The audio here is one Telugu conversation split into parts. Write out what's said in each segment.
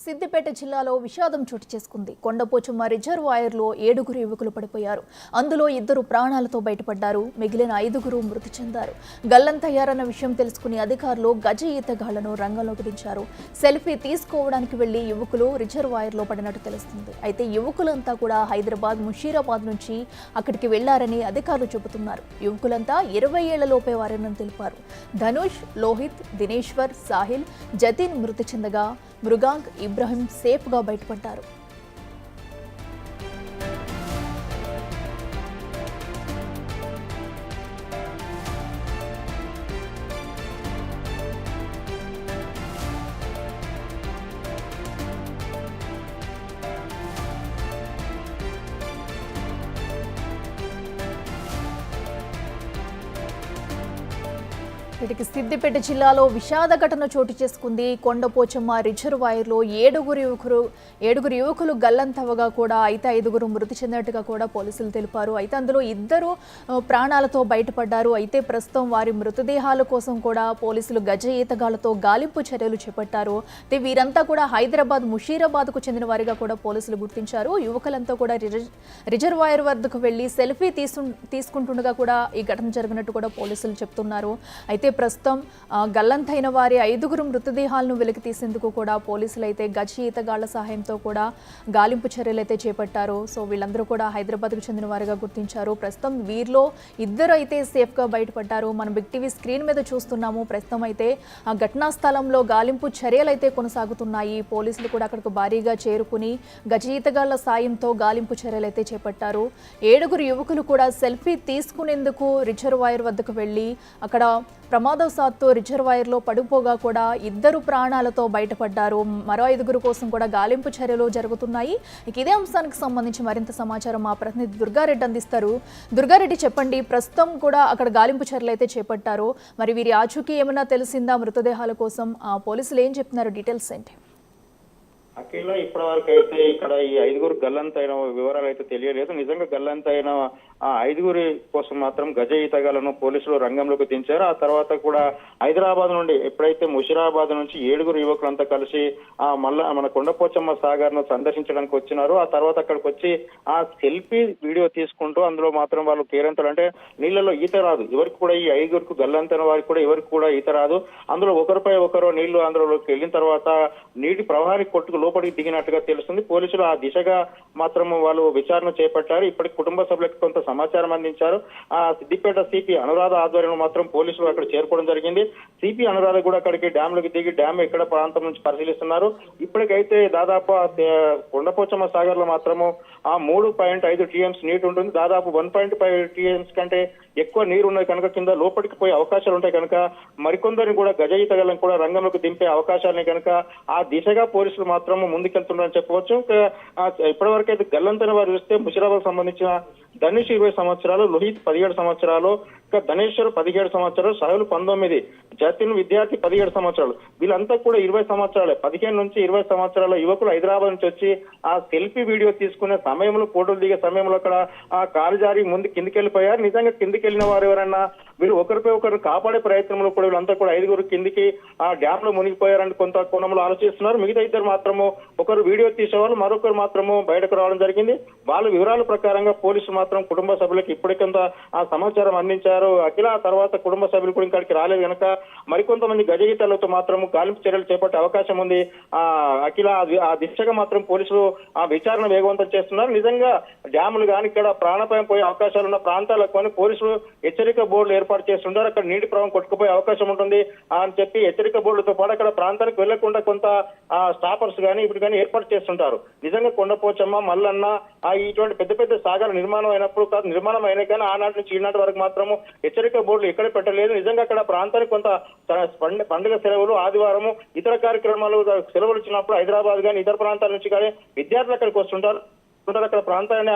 సిద్దిపేట జిల్లాలో విషాదం చోటు చేసుకుంది. కొండపోచమ్మ రిజర్వాయర్లో 7 యువకులు పడిపోయారు. అందులో 2 ప్రాణాలతో బయటపడ్డారు. మిగిలిన 5 మృతి చెందారు. గల్లంతయ్యారన్న విషయం తెలుసుకుని అధికారులు గజ ఈతగాళ్లను రంగంలోకి దించారు. సెల్ఫీ తీసుకోవడానికి వెళ్లి యువకులు రిజర్వాయర్లో పడినట్టు తెలుస్తుంది. అయితే యువకులంతా కూడా హైదరాబాద్, ముషీరాబాద్ నుంచి అక్కడికి వెళ్లారని అధికారులు చెబుతున్నారు. యువకులంతా 20 ఏళ్లలోపే వారని తెలిపారు. ధనుష్, లోహిత్, దినేశ్వర్, సాహిల్, జతిన్ మృతి చెందగా మృగాంక్, ఇబ్రహీం సేఫ్గా బయటపడ్డారు. వీటికి సిద్దిపేట జిల్లాలో విషాద ఘటన చోటు చేసుకుంది. కొండపోచమ్మ రిజర్వాయర్లో 7 యువకులు గల్లంతవగా కూడా అయితే 5 మృతి చెందినట్టుగా కూడా పోలీసులు తెలిపారు. అయితే అందులో 2 ప్రాణాలతో బయటపడ్డారు. అయితే ప్రస్తుతం వారి మృతదేహాల కోసం కూడా పోలీసులు గజ ఈతగాళ్లతో గాలింపు చర్యలు చేపట్టారు. అయితే వీరంతా కూడా హైదరాబాద్, ముషీరాబాద్కు చెందిన వారిగా కూడా పోలీసులు గుర్తించారు. యువకులంతా కూడా రిజర్వాయర్ వద్దకు వెళ్లి సెల్ఫీ తీసుకుంటుండగా కూడా ఈ ఘటన జరిగినట్టు కూడా పోలీసులు చెప్తున్నారు. అయితే ప్రస్తుతం గల్లంతైన వారి 5 మృతదేహాలను వెలికి తీసేందుకు కూడా పోలీసులు అయితే గజ ఈతగాళ్ల సహాయంతో కూడా గాలింపు చర్యలు అయితే చేపట్టారు. సో వీళ్ళందరూ కూడా హైదరాబాద్కు చెందిన వారిగా గుర్తించారు. ప్రస్తుతం వీరిలో 2 అయితే సేఫ్గా బయటపడ్డారు. మనం బిగ్ టీవీ స్క్రీన్ మీద చూస్తున్నాము. ప్రస్తుతం అయితే ఆ ఘటనా స్థలంలో గాలింపు చర్యలు అయితే కొనసాగుతున్నాయి. పోలీసులు కూడా అక్కడికి భారీగా చేరుకుని గజ ఈతగాళ్ల సాయంతో గాలింపు చర్యలు అయితే చేపట్టారు. 7 యువకులు కూడా సెల్ఫీ తీసుకునేందుకు రిజర్వాయర్ వద్దకు వెళ్లి అక్కడ ప్రమాదవశాత్తు రిజర్వాయర్లో పడిపోగా కూడా 2 ప్రాణాలతో బయటపడ్డారు. మరో 5 కోసం కూడా గాలింపు చర్యలు జరుగుతున్నాయి. ఇదే అంశానికి సంబంధించి మరింత సమాచారం మా ప్రతినిధి దుర్గారెడ్డి అందిస్తారు. దుర్గారెడ్డి, చెప్పండి, ప్రస్తుతం కూడా అక్కడ గాలింపు చర్యలు అయితే చేపట్టారు. మరి వీరి ఆచూకీ ఏమైనా తెలిసిందా? మృతదేహాల కోసం పోలీసులు ఏం చెప్తున్నారు? డీటెయిల్స్ ఏంటి? అఖిల, ఇప్పటి వరకు అయితే ఇక్కడ ఈ 5 గల్లంతైన వివరాలు అయితే తెలియలేదు. నిజంగా గల్లంతైన ఆ 5 కోసం మాత్రం గజ ఈతగాళ్లను పోలీసులు రంగంలోకి దించారు. ఆ తర్వాత కూడా హైదరాబాద్ నుండి ఎప్పుడైతే ముషీరాబాద్ నుంచి 7 యువకులంతా కలిసి మళ్ళా మన కొండపోచమ్మ సాగర్ ను సందర్శించడానికి వచ్చినారు. ఆ తర్వాత అక్కడికి వచ్చి ఆ సెల్ఫీ వీడియో తీసుకుంటూ అందులో మాత్రం వాళ్ళు కేరంతలు అంటే నీళ్లలో ఈత రాదు ఎవరికి కూడా, ఈ 5 గల్లంతైన వారికి కూడా ఎవరికి కూడా ఈత రాదు. అందులో ఒకరిపై ఒకరు నీళ్లు అందులోకి వెళ్ళిన తర్వాత నీటి ప్రవాహానికి కొట్టుకు లోపలికి దిగినట్టుగా తెలుస్తుంది. పోలీసులు ఆ దిశగా మాత్రం వాళ్ళు విచారణ చేపట్టారు. ఇప్పటికి కుటుంబ సభ్యులకు కొంత సమాచారం అందించారు. ఆ సిద్దిపేట సిపి అనురాధ ఆధ్వర్యంలో మాత్రం పోలీసులు అక్కడ చేరుకోవడం జరిగింది. సిపి అనురాధ కూడా అక్కడికి డ్యాంలోకి దిగి డ్యామ్ ఎక్కడ ప్రాంతం నుంచి పరిశీలిస్తున్నారు. ఇప్పటికైతే దాదాపు కొండపోచమ్మ సాగర్ లో మాత్రము 3.5 టీఎంస్ నీటి ఉంటుంది. దాదాపు 1.5 టీఎంస్ కంటే ఎక్కువ నీరు ఉన్నది కనుక కింద లోపలికి పోయే అవకాశాలు ఉంటాయి కనుక మరికొందరిని కూడా గజ ఈతగాళ్లను కూడా రంగంలోకి దింపే అవకాశాలని కనుక ఆ దిశగా పోలీసులు మాత్రం ముందుకెళ్తున్నారని చెప్పవచ్చు. ఇప్పటివరకు అయితే గల్లంతైన వారు చూస్తే ముషీరాబాద్ సంబంధించిన ధనుష్ 20 సంవత్సరాలు, లోహిత్ 17 సంవత్సరాలు, ఇంకా ధనేశ్వర్ 17 సంవత్సరాలు, సాహుల్ 19, జతిన్ విద్యార్థి 17 సంవత్సరాలు. వీళ్ళంతా కూడా 20 సంవత్సరాలే. 15 నుంచి 20 సంవత్సరాల యువకులు హైదరాబాద్ నుంచి వచ్చి ఆ సెల్ఫీ వీడియో తీసుకునే సమయంలో, ఫోటోలు దిగే సమయంలో అక్కడ ఆ కాలు జారి ముందు కిందికెళ్లిపోయారు. నిజంగా కిందికెళ్లిన వారు ఎవరన్నా వీళ్ళు ఒకరిపై ఒకరు కాపాడే ప్రయత్నంలో కూడా వీళ్ళంతా కూడా 5 కిందికి ఆ డ్యామ్ లో మునిగిపోయారని కొంత కోణంలో ఆలోచిస్తున్నారు. మిగతా 2 మాత్రము ఒకరు వీడియో తీసేవాళ్ళు, మరొకరు మాత్రము బయటకు రావడం జరిగింది. వాళ్ళ వివరాల ప్రకారంగా పోలీసులు మాత్రం కుటుంబ సభ్యులకు ఇప్పటికంత ఆ సమాచారం అందించారు. అఖిల, ఆ తర్వాత కుటుంబ సభ్యులు కూడా ఇక్కడికి రాలేదు కనుక మరికొంతమంది గజ ఈతలతో మాత్రం గాలింపు చర్యలు చేపట్టే అవకాశం ఉంది. అఖిల, ఆ దిశగా మాత్రం పోలీసులు ఆ విచారణ వేగవంతం చేస్తున్నారు. నిజంగా డ్యాములు కానీ ఇక్కడ ప్రాణాపాయం పోయే అవకాశాలు ఉన్న ప్రాంతాలకు కానీ పోలీసులు హెచ్చరిక బోర్డులు ఏర్పాటు చేస్తుంటారు. అక్కడ నీటి ప్రవాహం కొట్టుకుపోయే అవకాశం ఉంటుంది అని చెప్పి హెచ్చరిక బోర్డులతో పాటు అక్కడ ప్రాంతానికి వెళ్లకుండా కొంత స్టాపర్స్ కానీ ఇప్పుడు కానీ ఏర్పాటు చేస్తుంటారు. నిజంగా కొండపోచమ్మ, మల్లన్న ఇటువంటి పెద్ద పెద్ద సాగర నిర్మాణం అయినప్పుడు కాదు, నిర్మాణం అయినా కానీ ఆనాటి నుంచి ఈనాటి వరకు మాత్రము హెచ్చరిక బోర్డులు ఎక్కడ పెట్టలేదు. నిజంగా అక్కడ ప్రాంతానికి కొంత పండుగ సెలవులు, ఆదివారము, ఇతర కార్యక్రమాలు సెలవులు ఇచ్చినప్పుడు హైదరాబాద్ కానీ ఇతర ప్రాంతాల నుంచి కానీ విద్యార్థులు అక్కడికి వస్తుంటారు. అక్కడ ప్రాంతాన్ని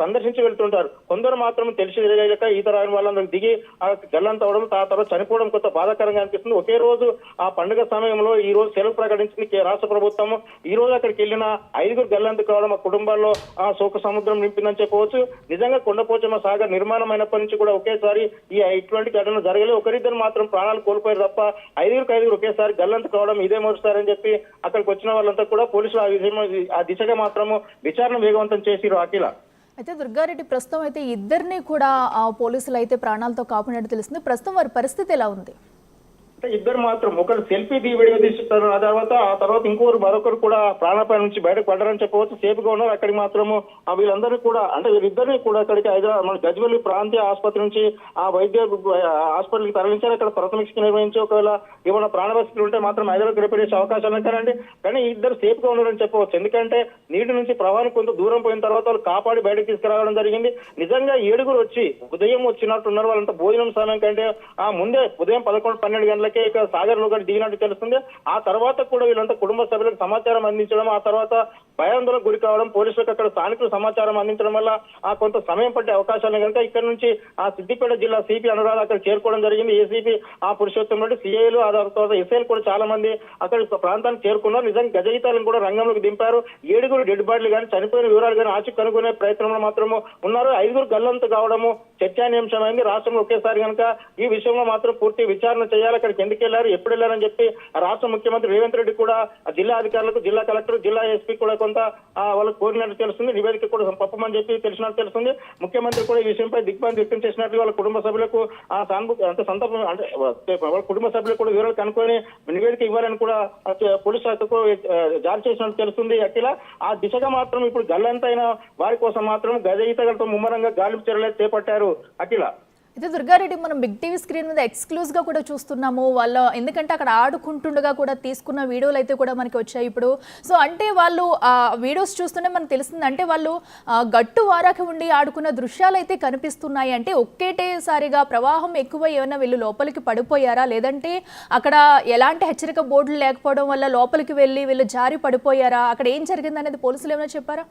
సందర్శించి వెళ్తుంటారు. కొందరు మాత్రం తెలిసి తెలియక ఈత రాని వాళ్ళందరూ దిగి ఆ గల్లంత అవడం ఆ తర్వాత చనిపోవడం కొంత బాధాకరంగా అనిపిస్తుంది. ఒకే రోజు ఆ పండుగ సమయంలో ఈ రోజు సెలవు ప్రకటించింది రాష్ట్ర ప్రభుత్వం. ఈ రోజు అక్కడికి వెళ్ళిన 5 గల్లంతు కావడం ఆ కుటుంబాల్లో శోక సముద్రం నింపిందని చెప్పవచ్చు. నిజంగా కొండపోచమ్మ సాగర్ నిర్మాణం అయినప్పటి నుంచి కూడా ఒకేసారి ఇటువంటి ఘటనలు జరగలేదు. ఒకరిద్దరు మాత్రం ప్రాణాలు కోల్పోయారు తప్ప 5 ఒకేసారి గల్లంతు కావడం ఇదే మొదటిసారని చెప్పి అక్కడికి వచ్చిన వాళ్ళంతా కూడా పోలీసులు ఆ దిశగా మాత్రము విచారణ వేగవంతం చేసిరు. అఖిల అయితే దుర్గారెడ్డి ప్రస్తుతం అయితే ఇద్దరిని కూడా పోలీసులు అయితే ప్రాణాలతో కాపాడినట్టు తెలిసింది. ప్రస్తుతం వారి పరిస్థితి ఎలా ఉంది? అంటే ఇద్దరు మాత్రం ఒకరు సెల్ఫీ వీడియో తీస్తారు. ఆ తర్వాత మరొకరు కూడా ప్రాణాపాయం నుంచి బయటకు పడ్డారని చెప్పవచ్చు. సేఫ్గా ఉన్నారు. అక్కడికి మాత్రము వీళ్ళందరూ కూడా అంటే వీళ్ళిద్దరిని కూడా అక్కడికి మన గజ్వేల్ ప్రాంతీయ ఆసుపత్రి నుంచి ఆ వైద్య హాస్పిటల్కి తరలించారు. అక్కడ ప్రాథమిక చికిత్స నిర్వహించి ఒకవేళ ఏమైనా ప్రాణ పరిస్థితులు ఉంటే మాత్రం హైదరాబాద్ రిపేర్ చేసే అవకాశాలు ఉంటారండి. కానీ ఇద్దరు సేఫ్ గా ఉన్నారని చెప్పవచ్చు. ఎందుకంటే నీటి నుంచి ప్రవాహం కొంత దూరం పోయిన తర్వాత వాళ్ళు కాపాడి బయటకు తీసుకురావడం జరిగింది. నిజంగా 7 వచ్చి ఉదయం వచ్చినట్టున్నారు. వాళ్ళంతా భోజనం సమయం కంటే ముందే ఉదయం 11-12 గంటలకే ఇక సాగర్ లో దిగినట్టు తెలుస్తుంది. ఆ తర్వాత కూడా వీళ్ళంతా కుటుంబ సభ్యులకు సమాచారం అందించడం, ఆ తర్వాత భయాందోళనకు గురి కావడం, పోలీసులకు అక్కడ స్థానికులు సమాచారం అందించడం వల్ల కొంత సమయం పట్టే అవకాశాలు కనుక ఇక్కడ నుంచి సిద్దిపేట జిల్లా సిపి అనురాధ అక్కడ చేరుకోవడం జరిగింది. ఏసీపీ పురుషోత్తం రెడ్డి, సిఐలు ఆ తర్వాత ఎస్ఐలు కూడా చాలా మంది అక్కడ ప్రాంతానికి చేరుకున్నారు. నిజంగా గజయితాలను కూడా రంగంలోకి దింపారు. 7 డెడ్ బాడీలు కానీ చనిపోయిన వివరాలు కానీ ఆచూకీ కనుగొనే ప్రయత్నంలో మాత్రము ఉన్నారు. 5 గల్లంతు కావడము చర్చానీయాంశమైంది. రాష్ట్రంలో ఒకేసారి కనుక ఈ విషయంలో మాత్రం పూర్తి విచారణ చేయాలి. అక్కడికి ఎందుకు వెళ్ళారు, ఎప్పుడు వెళ్ళారని చెప్పి రాష్ట్ర ముఖ్యమంత్రి రేవంత్ రెడ్డి కూడా జిల్లా అధికారులకు, జిల్లా కలెక్టర్, జిల్లా ఎస్పీ కూడా కొంత వాళ్ళకు కోరినట్టు తెలుస్తుంది. నివేదిక కూడా పంపమని చెప్పి తెలిసినట్టు తెలుస్తుంది. ముఖ్యమంత్రి కూడా ఈ విషయంపై దిగ్భ్రాంతి వ్యక్తం చేసినట్లు వాళ్ళ కుటుంబ సభ్యులకు సంతాపం అంటే వాళ్ళ కుటుంబ సభ్యులకు కూడా వివరాలు కనుక్కొని నివేదిక ఇవ్వాలని కూడా పోలీసు శాఖకు జారీ చేసినట్టు తెలుస్తుంది. అఖిల ఆ దిశగా మాత్రం ఇప్పుడు గల్లంతైన వారి కోసం మాత్రం గజ ఈతగాలతో ముమ్మరంగా గాలింపు చర్యలు చేపట్టారు. అఖిల అయితే దుర్గారెడ్డి మనం బిగ్ టీవీ స్క్రీన్ మీద ఎక్స్క్లూజివ్ గా కూడా చూస్తున్నాము. ఎందుకంటే అక్కడ ఆడుకుంటుండగా కూడా తీసుకున్న వీడియోలు అయితే కూడా మనకి వచ్చాయి ఇప్పుడు. సో అంటే వాళ్ళు ఆ వీడియోస్ చూస్తుంటే మనకు తెలుస్తుంది, అంటే వాళ్ళు గట్టు వారాకి ఉండి ఆడుకున్న దృశ్యాలు అయితే కనిపిస్తున్నాయి. అంటే ఒకేటేసారిగా ప్రవాహం ఎక్కువ ఏమైనా వీళ్ళు లోపలికి పడిపోయారా, లేదంటే అక్కడ ఎలాంటి హెచ్చరిక బోర్డులు లేకపోవడం వల్ల లోపలికి వెళ్ళి వీళ్ళు జారి పడిపోయారా, అక్కడ ఏం జరిగింది అనేది పోలీసులు ఏమైనా చెప్పారా?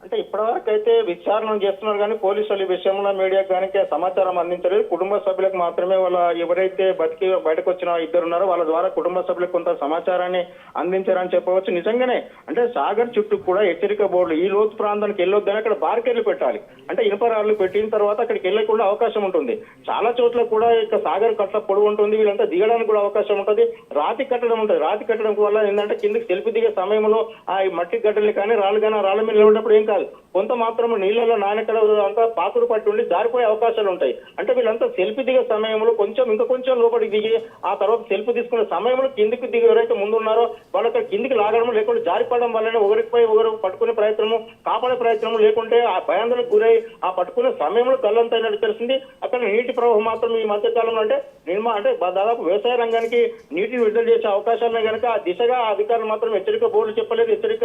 అంటే ఇప్పటివరకు అయితే విచారణ చేస్తున్నారు కానీ పోలీసులు ఈ విషయంలో మీడియాకు కానీ సమాచారం అందించలేదు. కుటుంబ సభ్యులకు మాత్రమే వాళ్ళ ఎవరైతే బతికి బయటకు వచ్చిన 2 ఉన్నారో వాళ్ళ ద్వారా కుటుంబ సభ్యులకు కొంత సమాచారాన్ని అందించారని చెప్పవచ్చు. నిజంగానే అంటే సాగర్ చుట్టూ కూడా హెచ్చరిక బోర్డులు ఈ లోతు ప్రాంతానికి వెళ్ళొద్దని అక్కడ బార్కెర్లు పెట్టాలి. అంటే ఇనుప రాళ్లు పెట్టిన తర్వాత అక్కడికి వెళ్ళకుండా అవకాశం ఉంటుంది. చాలా చోట్ల కూడా ఇక సాగర్ కట్ల పొడవు ఉంటుంది. వీళ్ళంతా దిగడానికి కూడా అవకాశం ఉంటుంది. రాతి కట్టడం ఉంటుంది. రాతి కట్టడం వల్ల ఏంటంటే కిందకి సెల్ఫీ దిగే సమయంలో ఈ మట్టి గడ్డలు కానీ రాళ్ళు కానీ రాళ్ళ మీద నిలబడినప్పుడు ఏం కాదు, కొంత మాత్రం నీళ్లలో నానెక్కడ అంతా పాకుడు పట్టి ఉండి జారిపోయే అవకాశాలు ఉంటాయి. అంటే వీళ్ళంతా సెల్ఫీ దిగే సమయంలో కొంచెం లోపలికి దిగి ఆ తర్వాత సెల్ఫీ తీసుకునే సమయంలో కిందికి దిగి ఎవరైతే ముందు ఉన్నారో వాళ్ళు అక్కడ కిందికి లాగడం లేకుంటే జారిపడడం వల్లనే ఒకరిపై ఒకరు పట్టుకునే ప్రయత్నము, కాపాడే ప్రయత్నము, లేకుంటే ఆ భయాందోళనకు గురై ఆ పట్టుకునే సమయంలో గల్లంతైనట్టు తెలిసింది. అక్కడ నీటి ప్రవాహం మాత్రం ఈ మధ్య కాలంలో అంటే దాదాపు వ్యవసాయ రంగానికి నీటిని విడుదల చేసే అవకాశాలను కనుక ఆ దిశగా అధికారులు మాత్రం హెచ్చరిక బోర్డులు చెప్పలేదు. హెచ్చరిక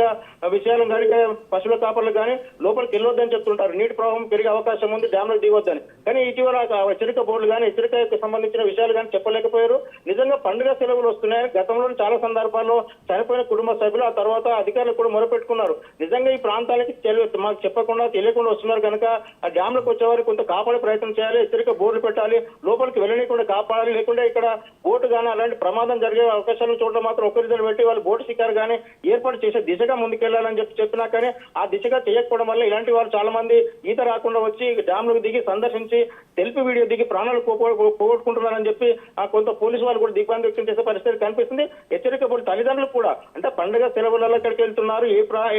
విషయాలను కనుక పశువుల కాపర్లు కానీ లోపలికి వెళ్ళొద్దని చెప్తుంటారు. నీటి ప్రవాహం పెరిగే అవకాశం ఉంది, డ్యామ్లకు దిగొద్దని. కానీ ఇటీవల హెచ్చరిక బోర్డులు కానీ హెచ్చరికకు సంబంధించిన విషయాలు కానీ చెప్పలేకపోయారు. నిజంగా పండుగ సెలవులు వస్తున్నాయి. గతంలో చాలా సందర్భాల్లో చనిపోయిన కుటుంబ సభ్యులు ఆ తర్వాత అధికారులు కూడా మొరపెట్టుకున్నారు. నిజంగా ఈ ప్రాంతానికి మాకు చెప్పకుండా తెలియకుండా వస్తున్నారు కనుక ఆ డ్యామ్లకు వచ్చేవారికి కొంత కాపాడే ప్రయత్నం చేయాలి, హెచ్చరిక బోర్డులు పెట్టాలి, లోపలికి వెళ్ళనీయకుండా కాపాడాలి. లేకుంటే ఇక్కడ బోటు కానీ అలాంటి ప్రమాదం జరిగే అవకాశాలను చూడడం మాత్రం ఒకరిద్దరు పెట్టి వాళ్ళు బోటు శికారు కానీ ఏర్పాటు చేసే దిశగా ముందుకెళ్లాలని చెప్పినా కానీ ఆ దిశగా చేయకపోవడం వల్ల ఇలాంటి వాళ్ళు చాలా మంది ఈత రాకుండా వచ్చి డ్యామ్లకు దిగి సందర్శించి సెల్ఫీ వీడియో దిగి ప్రాణాలు పోగొట్టుకుంటున్నారని చెప్పి కొంత పోలీసు వాళ్ళు కూడా దిగ్భ్రాంతి వ్యక్తం చేసే పరిస్థితి కనిపిస్తుంది. హెచ్చరిక బోర్డు తల్లిదండ్రులు కూడా అంటే పండుగ సెలవులలో ఎక్కడికి వెళ్తున్నారు,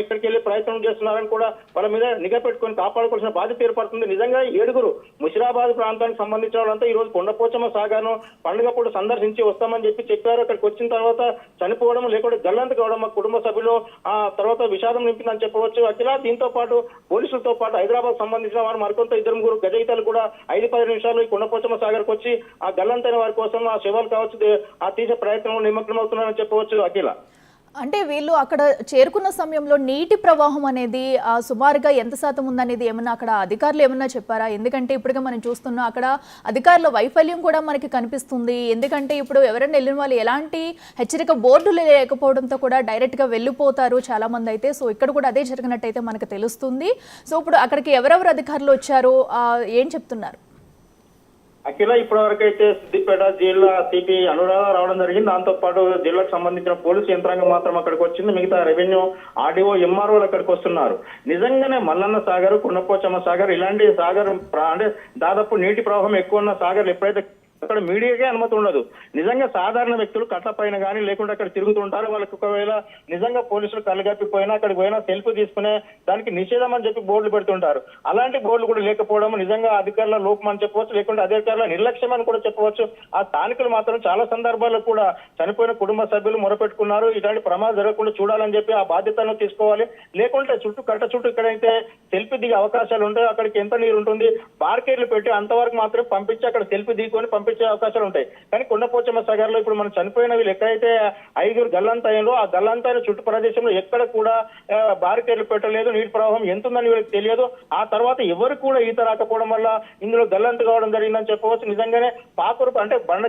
ఎక్కడికి వెళ్ళి ప్రయత్నం చేస్తున్నారని కూడా వాళ్ళ మీద నిఘా పెట్టుకొని కాపాడుకోవాల్సిన బాధ్యత ఏర్పడుతుంది. నిజంగా 7 ముషిరాబాద్ ప్రాంతానికి సంబంధించిన వాళ్ళంతా ఈ రోజు కొండపోచమ్మ సాగర్ను పండుగ పూట సందర్శించి వస్తామని చెప్పారు. అక్కడికి వచ్చిన తర్వాత చనిపోవడం లేకుంటే గల్లంతు కావడం మా కుటుంబ సభ్యులు ఆ తర్వాత విషాదం నింపిందని చెప్పవచ్చు. అఖిల దీంతో పాటు పోలీసులతో పాటు హైదరాబాద్ సంబంధించిన వారు మరికొంత 2 గజయితలు కూడా 5-10 నిమిషాలు ఈ కొండపోచమ్మ సాగర్కి వచ్చి ఆ గల్లంతైన వారి కోసం ఆ శవాలు కావచ్చు ఆ తీసే ప్రయత్నంలో నిమగ్నం అవుతున్నారని చెప్పవచ్చు. అఖిల అంటే వీళ్ళు అక్కడ చేరుకున్న సమయంలో నీటి ప్రవాహం అనేది సుమారుగా ఎంత శాతం ఉందనేది ఏమన్నా అక్కడ అధికారులు ఏమన్నా చెప్పారా? ఎందుకంటే ఇప్పుడుగా మనం చూస్తున్నాం అక్కడ అధికారుల వైఫల్యం కూడా మనకి కనిపిస్తుంది. ఎందుకంటే ఇప్పుడు ఎవరైనా వెళ్ళిన వాళ్ళు ఎలాంటి హెచ్చరిక బోర్డులు లేకపోవడంతో కూడా డైరెక్ట్గా వెళ్ళిపోతారు చాలా మంది అయితే. సో ఇక్కడ కూడా అదే జరిగినట్టయితే మనకు తెలుస్తుంది. సో ఇప్పుడు అక్కడికి ఎవరెవరు అధికారులు వచ్చారు, ఏం చెప్తున్నారు? అఖిల ఇప్పటి అయితే సిద్దిపేట జిల్లా సిపి అనురాధ రావడం జరిగింది. దాంతో పాటు జిల్లాకు సంబంధించిన పోలీసు యంత్రాంగం మాత్రం అక్కడికి వచ్చింది. మిగతా రెవెన్యూ, ఆర్డీఓ, ఎంఆర్ఓలు అక్కడికి వస్తున్నారు. నిజంగానే మల్లన్న సాగర్, కుండపోచమ్మ సాగర్ ఇలాంటి సాగర్ అంటే దాదాపు నీటి ప్రవాహం ఎక్కువ ఉన్న సాగర్లు ఎప్పుడైతే అక్కడ మీడియాకే అనుమతి ఉండదు. నిజంగా సాధారణ వ్యక్తులు కట్ల పైన కానీ లేకుంటే అక్కడ తిరుగుతుంటారు. వాళ్ళకి ఒకవేళ నిజంగా పోలీసులు కళ్ళగప్పిపోయినా అక్కడికి పోయినా సెల్ఫీ తీసుకునే దానికి నిషేధం అని చెప్పి బోర్డులు పెడుతుంటారు. అలాంటి బోర్డులు కూడా లేకపోవడం నిజంగా అధికారుల లోపం అని చెప్పవచ్చు, లేకుంటే అధికారుల నిర్లక్ష్యం అని కూడా చెప్పవచ్చు. ఆ స్థానికులు మాత్రం చాలా సందర్భాల్లో కూడా చనిపోయిన కుటుంబ సభ్యులు మొరపెట్టుకున్నారు. ఇలాంటి ప్రమాదం జరగకుండా చూడాలని చెప్పి ఆ బాధ్యతను తీసుకోవాలి. లేకుంటే కట్ట చుట్టూ ఎక్కడైతే సెల్ఫీ దిగే అవకాశాలు ఉంటాయో అక్కడికి ఎంత నీరు ఉంటుంది, బార్కేర్లు పెట్టి అంతవరకు మాత్రం పంపించి అక్కడ సెల్ఫీ దిగుకొని పంపించే అవకాశాలు ఉంటాయి. కానీ కొండపోచమ్మ సాగర్ లో ఇప్పుడు మనం చనిపోయిన వీళ్ళు ఎక్కడైతే 5 గల్లంతాయంలో ఆ గల్లంతాయిన చుట్టూ ప్రదేశంలో ఎక్కడ కూడా బారికేర్లు పెట్టలేదు. నీటి ప్రవాహం ఎంత ఉందని వీళ్ళకి తెలియదు. ఆ తర్వాత ఎవరు కూడా ఈత రాకపోవడం వల్ల ఇందులో గల్లంతు కావడం జరిగిందని చెప్పవచ్చు. నిజంగానే పాకురు అంటే బండ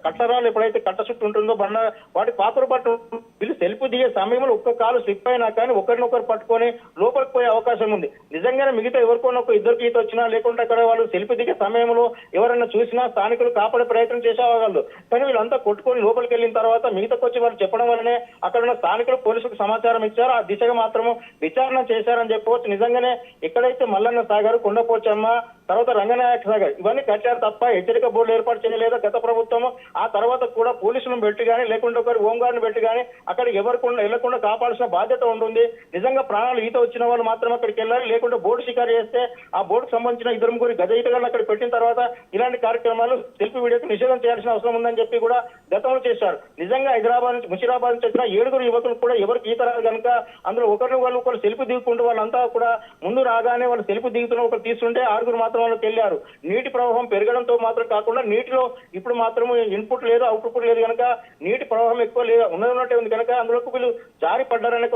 కట్టరాలు ఎప్పుడైతే కట్ట చుట్టూ ఉంటుందో బండ వాటి పాకురు పట్టు వీళ్ళు సెల్ఫీ దిగే సమయంలో ఒక్క కాలు స్లిప్ అయినా కానీ ఒకరినొకరు పట్టుకొని లోపలికి పోయే అవకాశం ఉంది. నిజంగానే మిగతా ఎవరికొన్న ఒక ఇద్దరికి ఈత వచ్చినా లేకుంటే అక్కడ వాళ్ళు సెల్ఫీ దిగే సమయంలో ఎవరైనా చూసినా స్థానికులు కాపాడే ప్రయత్నం చేసేవాళ్ళు. కానీ వీళ్ళంతా కొట్టుకొని లోపలికి వెళ్ళిన తర్వాత మిగతాకి వచ్చి వాళ్ళు చెప్పడం వల్లనే అక్కడ ఉన్న స్థానికులు పోలీసులకు సమాచారం ఇచ్చారు. ఆ దిశగా మాత్రము విచారణ చేశారని చెప్పవచ్చు. నిజంగానే ఎక్కడైతే మల్లన్న సాగర్, కొండపోచమ్మ, తర్వాత రంగనాయక సాగర్ ఇవన్నీ కట్టారు తప్ప హెచ్చరిక బోర్డులు ఏర్పాటు చేయలేదా గత ప్రభుత్వం. ఆ తర్వాత కూడా పోలీసులను పెట్టి కానీ లేకుంటే ఒకరి హోంగార్డును పెట్టి కానీ అక్కడ ఎవరికుండా వెళ్లకుండా కాపాడాల్సిన బాధ్యత ఉంటుంది. నిజంగా ప్రాణాలు ఈత వచ్చిన వాళ్ళు మాత్రం అక్కడికి వెళ్ళాలి. లేకుంటే బోర్డు షికారు చేస్తే ఆ బోర్డుకు సంబంధించిన 2-3 గజ ఈతగాళ్ళు అక్కడ పెట్టిన తర్వాత ఇలాంటి కార్యక్రమాలు సెల్ఫీ వీడియోకి నిషేధం చేయాల్సిన అవసరం ఉందని చెప్పి కూడా గతంలో చేశారు. నిజంగా హైదరాబాద్ నుంచి ముషిరాబాద్ నుంచి వచ్చిన 7 యువకులు కూడా ఎవరికి ఈత రాదు కనుక అందులో ఒకరు సెల్ఫీ దిగుకుంటూ వాళ్ళంతా కూడా ముందు రాగానే వాళ్ళు సెల్ఫీ దిగుతున్న ఒకరు తీసుకుంటే 6 మాత్రం వాళ్ళకి వెళ్ళారు. నీటి ప్రవాహం పెరగడంతో మాత్రం కాకుండా నీటిలో ఇప్పుడు మాత్రం ఇన్పుట్ లేదు, అవుట్పుట్ లేదు కనుక నీటి ప్రవాహం ఎక్కువ లేదు ఉన్నట్టే ఉంది కనుక అందులోకి వీళ్ళు జారి పడ్డారనే